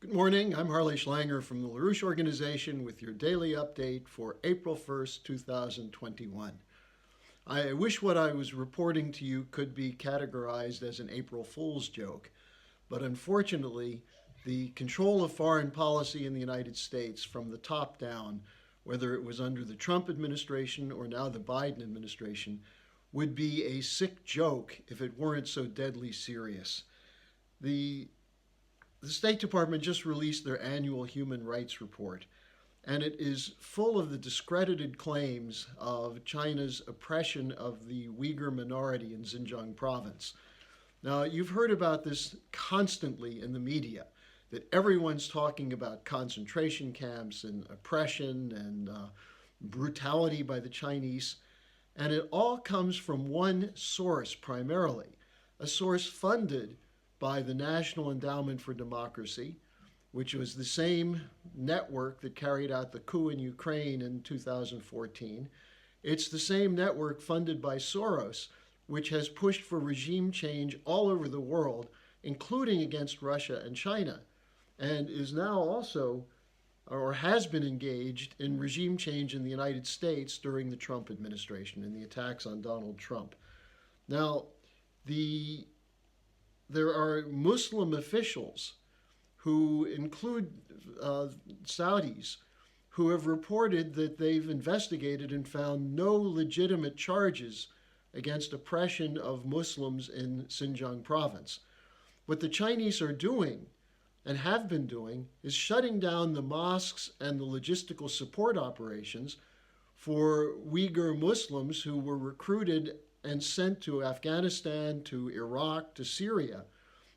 Good morning. I'm harleysch from the harleysch organization with your daily update for April 1st, 2021. I wish what I was reporting to you could be categorized as an April Fool's joke, but unfortunately, the control of foreign policy in the United States from the top down, whether it was under the Trump administration or now the Biden administration, would be a sick joke if it weren't so deadly serious. The State Department just released their annual human rights report, and it is full of the discredited claims of China's oppression of the Uyghur minority in Xinjiang province. Now, you've heard about this constantly in the media, that everyone's talking about concentration camps and oppression and brutality by the Chinese, and it all comes from one source primarily, a source funded by the National Endowment for Democracy, which was the same network that carried out the coup in Ukraine in 2014. It's the same network funded by Soros, which has pushed for regime change all over the world, including against Russia and China, and is now also, or has been engaged in regime change in the United States during the Trump administration and the attacks on Donald Trump. Now, there are Muslim officials who include Saudis who have reported that they've investigated and found no legitimate charges against oppression of Muslims in Xinjiang province. What the Chinese are doing and have been doing is shutting down the mosques and the logistical support operations for Uyghur Muslims who were recruited and sent to Afghanistan, to Iraq, to Syria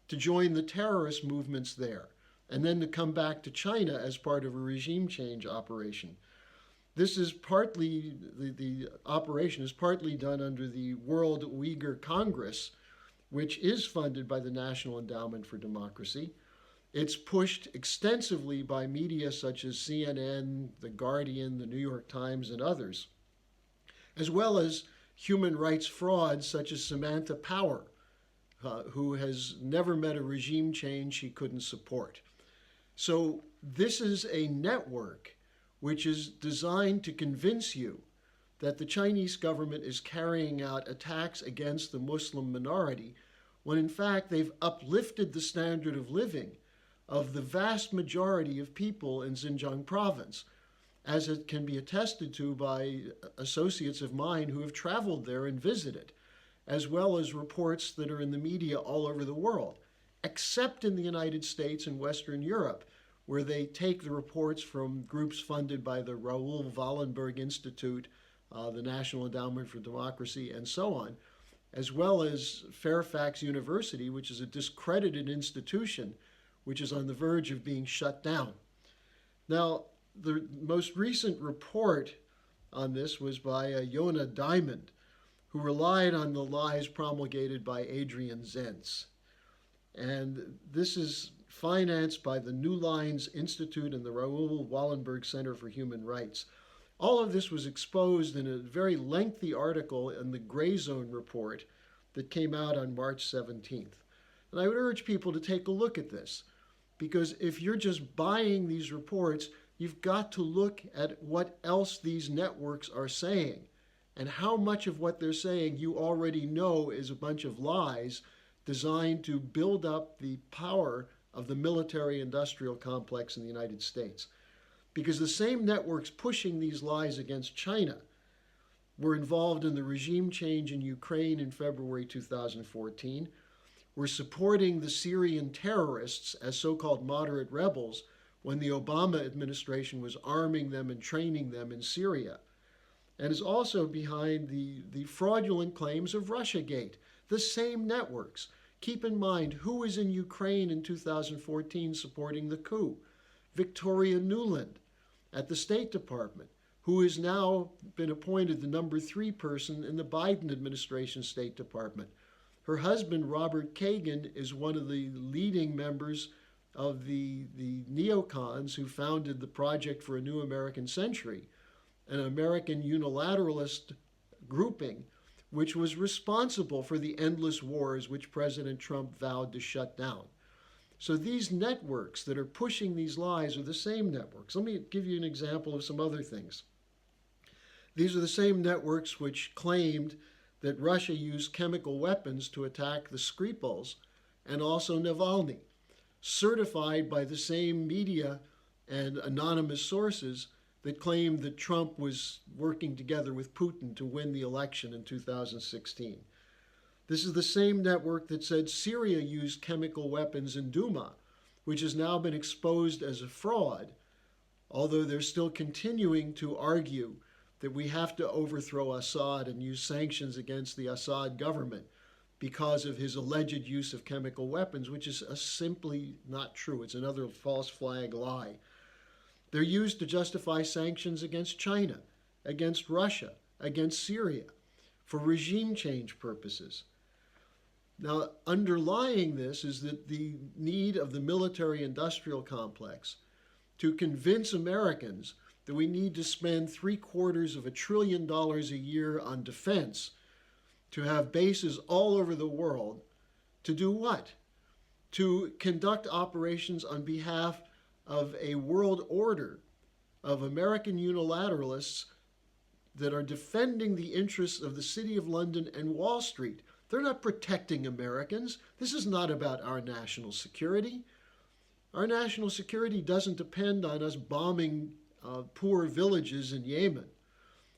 to join the terrorist movements there, and then to come back to China as part of a regime change operation. This is partly, the operation is partly done under the World Uyghur Congress, which is funded by the National Endowment for Democracy. It's pushed extensively by media such as CNN, The Guardian, The New York Times, and others, as well as human rights frauds such as Samantha Power, who has never met a regime change she couldn't support. So this is a network which is designed to convince you that the Chinese government is carrying out attacks against the Muslim minority, when in fact they've uplifted the standard of living of the vast majority of people in Xinjiang province, as it can be attested to by associates of mine who have traveled there and visited, as well as reports that are in the media all over the world, except in the United States and Western Europe, where they take the reports from groups funded by the Raoul Wallenberg Institute, the National Endowment for Democracy, and so on, as well as Fairfax University, which is a discredited institution which is on the verge of being shut down. Now, the most recent report on this was by Yona Diamond, who relied on the lies promulgated by Adrian Zenz. And this is financed by the New Lines Institute and the Raoul Wallenberg Center for Human Rights. All of this was exposed in a very lengthy article in the Gray Zone report that came out on March 17th. And I would urge people to take a look at this, because if you're just buying these reports, you've got to look at what else these networks are saying and how much of what they're saying you already know is a bunch of lies designed to build up the power of the military-industrial complex in the United States. Because the same networks pushing these lies against China were involved in the regime change in Ukraine in February 2014, were supporting the Syrian terrorists as so-called moderate rebels when the Obama administration was arming them and training them in Syria, and is also behind the fraudulent claims of Russiagate, the same networks. Keep in mind who was in Ukraine in 2014 supporting the coup. Victoria Nuland at the State Department, who has now been appointed the number 3 person in the Biden administration State Department. Her husband, Robert Kagan, is one of the leading members of the neocons who founded the Project for a New American Century, an American unilateralist grouping which was responsible for the endless wars which President Trump vowed to shut down. So these networks that are pushing these lies are the same networks. Let me give you an example of some other things. These are the same networks which claimed that Russia used chemical weapons to attack the Skripals and also Navalny, certified by the same media and anonymous sources that claimed that Trump was working together with Putin to win the election in 2016. This is the same network that said Syria used chemical weapons in Duma, which has now been exposed as a fraud, although they're still continuing to argue that we have to overthrow Assad and use sanctions against the Assad government because of his alleged use of chemical weapons, which is simply not true. It's another false flag lie. They're used to justify sanctions against China, against Russia, against Syria, for regime change purposes. Now, underlying this is that the need of the military-industrial complex to convince Americans that we need to spend $750 billion a year on defense to have bases all over the world. To do what? To conduct operations on behalf of a world order of American unilateralists that are defending the interests of the City of London and Wall Street. They're not protecting Americans. This is not about our national security. Our national security doesn't depend on us bombing poor villages in Yemen,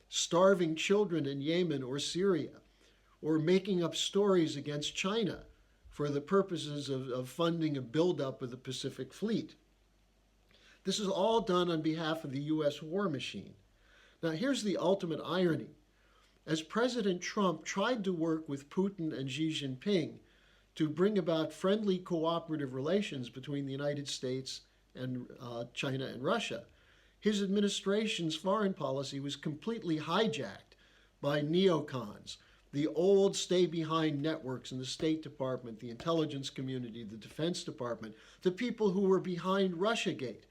starving children in Yemen or Syria, or making up stories against China for the purposes of funding a buildup of the Pacific Fleet. This is all done on behalf of the U.S. war machine. Now, here's the ultimate irony. As President Trump tried to work with Putin and Xi Jinping to bring about friendly cooperative relations between the United States and China and Russia, his administration's foreign policy was completely hijacked by neocons, the old stay-behind networks in the State Department, the intelligence community, the Defense Department, the people who were behind Russiagate,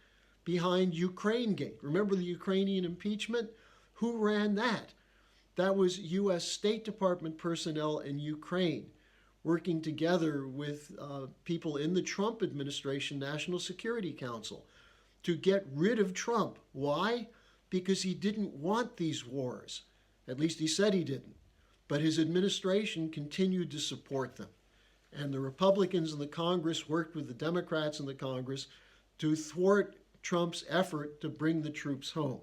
behind Ukrainegate. Remember the Ukrainian impeachment? Who ran that? That was U.S. State Department personnel in Ukraine working together with people in the Trump administration National Security Council to get rid of Trump. Why? Because he didn't want these wars. At least he said he didn't. But his administration continued to support them. And the Republicans in the Congress worked with the Democrats in the Congress to thwart Trump's effort to bring the troops home.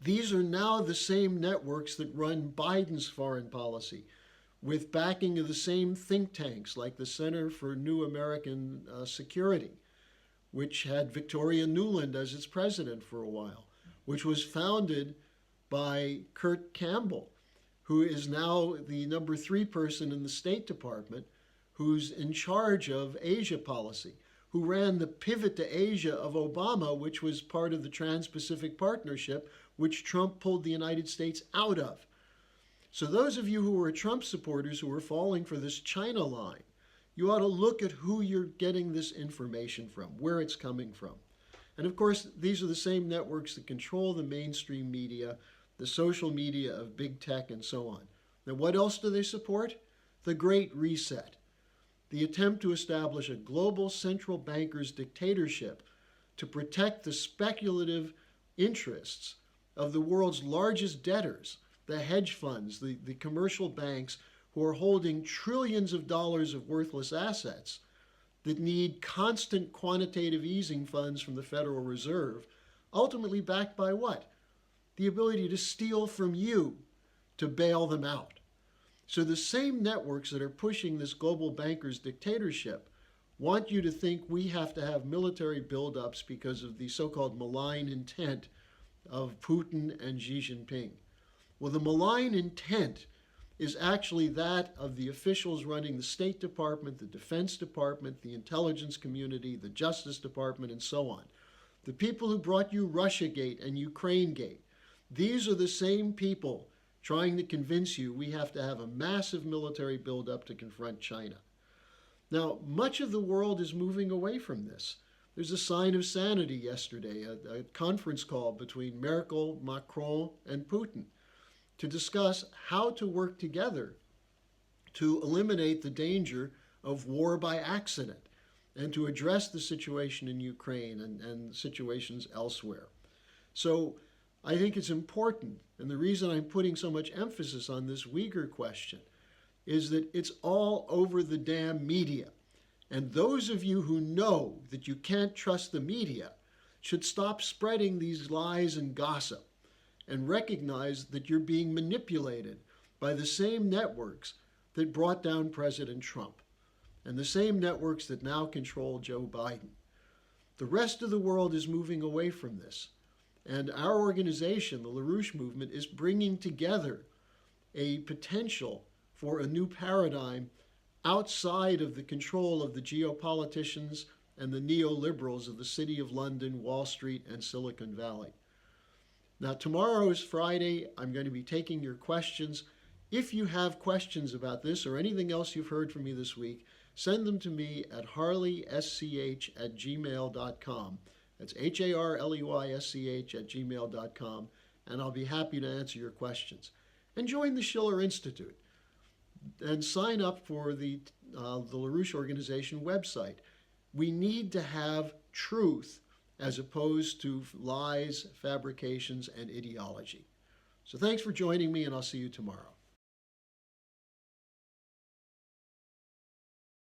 These are now the same networks that run Biden's foreign policy, with backing of the same think tanks like the Center for New American Security, which had Victoria Nuland as its president for a while, which was founded by Kurt Campbell, who is now the number 3 person in the State Department, who's in charge of Asia policy, who ran the Pivot to Asia of Obama, which was part of the Trans-Pacific Partnership, which Trump pulled the United States out of. So those of you who are Trump supporters who are falling for this China line, you ought to look at who you're getting this information from, where it's coming from. And of course, these are the same networks that control the mainstream media, the social media of big tech, and so on. Now, what else do they support? The Great Reset, the attempt to establish a global central bankers dictatorship to protect the speculative interests of the world's largest debtors, the hedge funds, the commercial banks who are holding trillions of dollars of worthless assets that need constant quantitative easing funds from the Federal Reserve, ultimately backed by what? The ability to steal from you to bail them out. So the same networks that are pushing this global bankers dictatorship want you to think we have to have military buildups because of the so-called malign intent of Putin and Xi Jinping. Well, the malign intent is actually that of the officials running the State Department, the Defense Department, the intelligence community, the Justice Department, and so on. The people who brought you Russiagate and Ukrainegate. These are the same people trying to convince you we have to have a massive military buildup to confront China. Now, much of the world is moving away from this. There's a sign of sanity yesterday, a conference call between Merkel, Macron, and Putin to discuss how to work together to eliminate the danger of war by accident. and to address the situation in Ukraine and situations elsewhere. So I think it's important, and the reason I'm putting so much emphasis on this Uyghur question is that it's all over the damn media. And those of you who know that you can't trust the media should stop spreading these lies and gossip and recognize that you're being manipulated by the same networks that brought down President Trump and the same networks that now control Joe Biden. The rest of the world is moving away from this. And our organization, the LaRouche Movement, is bringing together a potential for a new paradigm outside of the control of the geopoliticians and the neoliberals of the City of London, Wall Street, and Silicon Valley. Now, tomorrow is Friday. I'm going to be taking your questions. If you have questions about this or anything else you've heard from me this week, send them to me at harleysch@gmail.com. That's harleysch@gmail.com, and I'll be happy to answer your questions. And join the Schiller Institute and sign up for the LaRouche Organization website. We need to have truth as opposed to lies, fabrications, and ideology. So thanks for joining me, and I'll see you tomorrow.